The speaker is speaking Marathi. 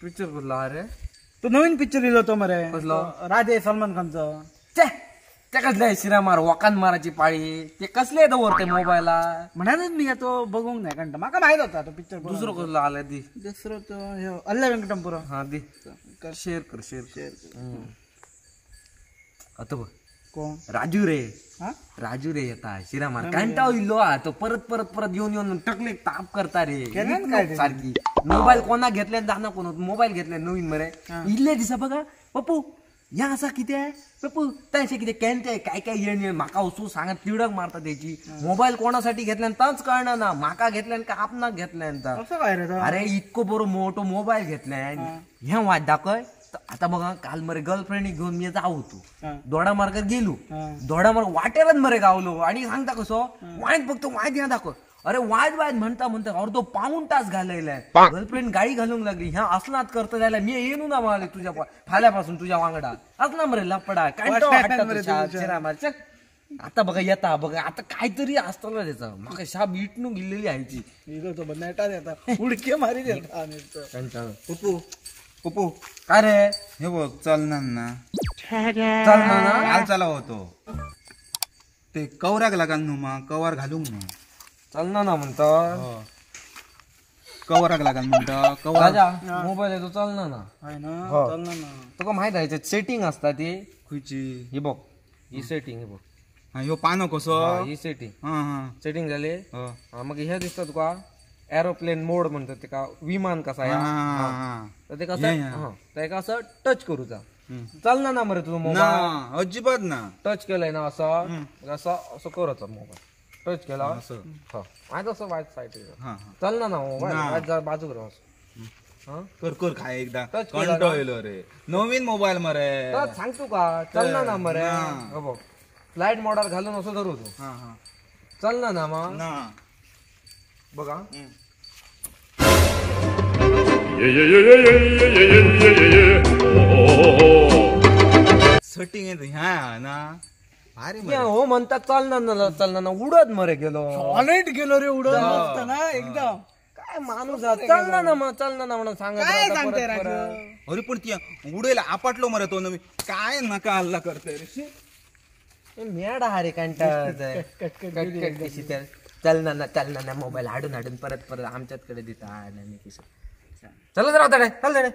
पिक्चर कुठला अरे तो नवीन पिक्चर लिहिलो होतो मरे कसलं? राधे सलमान खानचं. ते कसले शिरा मार वाकान माराची पाळी ते कसले दवरते मोबाईलला म्हणालच मी तो बघून नाही कारण माका माहित होता तो पिक्चर. दुसरं कुठला आलं दी दुसरं तो ह्यो अल्ला व्यंकटमपुरम. हा दी शेअर कर शेअर आता बघ कोण राजू रे हा राजू रे येता शिरा मार कंटाळ इल्लो तो परत परत परत येऊन टकले ताप करता रे केलं काय ते? सारखी मोबाईल कोणा घेतल्या जाणार कोण मोबाईल घेतल्या नवीन मरे इल्ले दिसा बघा पप्पू या असा किती आहे पप्पू त्याचे किती कॅन्टे काय काय येणे माका उसू सांगत तिडक मारता त्याची मोबाईल कोणासाठी घेतल्यान तच कळणार ना माका घेतल्यान का आपणाक घेतल्यान तर कसं काय रे तो? अरे इतको बरो मोठो मोबाईल घेतलाय ह्या वाट दाखय आता बघा काल मरे गर्लफ्रेंड घेऊन मी जाऊ होतो दोडा मार्गात गेलो दोडा मार्ग वाटेरच मरे गावलो आणि सांगता कसं वाईट बघतो वाईट ह्या दाखव अरे वाद वाद म्हणता अर्धो पाऊण तास घालयलाय गर्लफ्रेंड गाडी घालून लागली ह्या असनात करता जायला मी येणू ना मला तुझ्या फाल्यापासून तुझ्या वांगडा असला मरे लपडा काय आता बघा येता बघा आता काहीतरी असतं ना त्याचं मग शाप इटनू गेलेली आहे इथं तो नेटा देता उडके मारी देता आणि तो. पप्पू पप्पू काय रे हे बघ चालणार ना चल ना काल चाला होतो ते कवराक लागाल न्हू मग कवर घालूंक ना चालना ना म्हणतो कवराक लागाल म्हणतो कवर राजा मोबाईल आहे तो चालना ना आहे ना हो. चालणार ना. तुका माहित आहे सेटिंग असतात ती खुयची ही बघ ही सेटिंग हे बघ हा ह्यो पानो कसो ही सेटिंग हा हा सेटिंग झाले हो. मग हे दिसतं तुका एरोप्लेन मोड म्हणतात ते का विमान कसा हा, आहे हा, हा. तर ते कसं ते असं टच करूचा हम्म. चालना ना मरे तुझं ना मोबाईल अजिबात ना टच केलंय ना असं असं असं करायचा मोबाईल टच केला असं हो माझं असं वाईट साईड हा हा चालना ना मोबाईल ना. वाईट बाजू कर हा कर कर खाय एकदा टच केला कंटाळ ना. येलो रे नवीन मोबाईल मरे तर सांगतो का चालना ना मरे ना. हो बघ फ्लाईट मॉडल घालून असं धरू तू हा हा चालना ना मग ना बघा सेटिंग येत ह्या ना भारी या, हो म्हणतात चालना ना उडत मरे गेलो ऑलेट गेलो रे उडत मस्त ना एकदम. काय माणूस हा? चालना ना मग चालना ना म्हणून सांगत काय राहता सांगते परत राजू? परत. अरे पण ती उडेला आपटलो मरे तो नवीन काय नका हल्ला करतोय रे शी. हे मेड हा रे कंटाळा कटकट कशी तर चालना ना मोबाईल हाडून हाडून परत परत आमच्याकडे देता आणि कसं चला जरा होता रे चल रे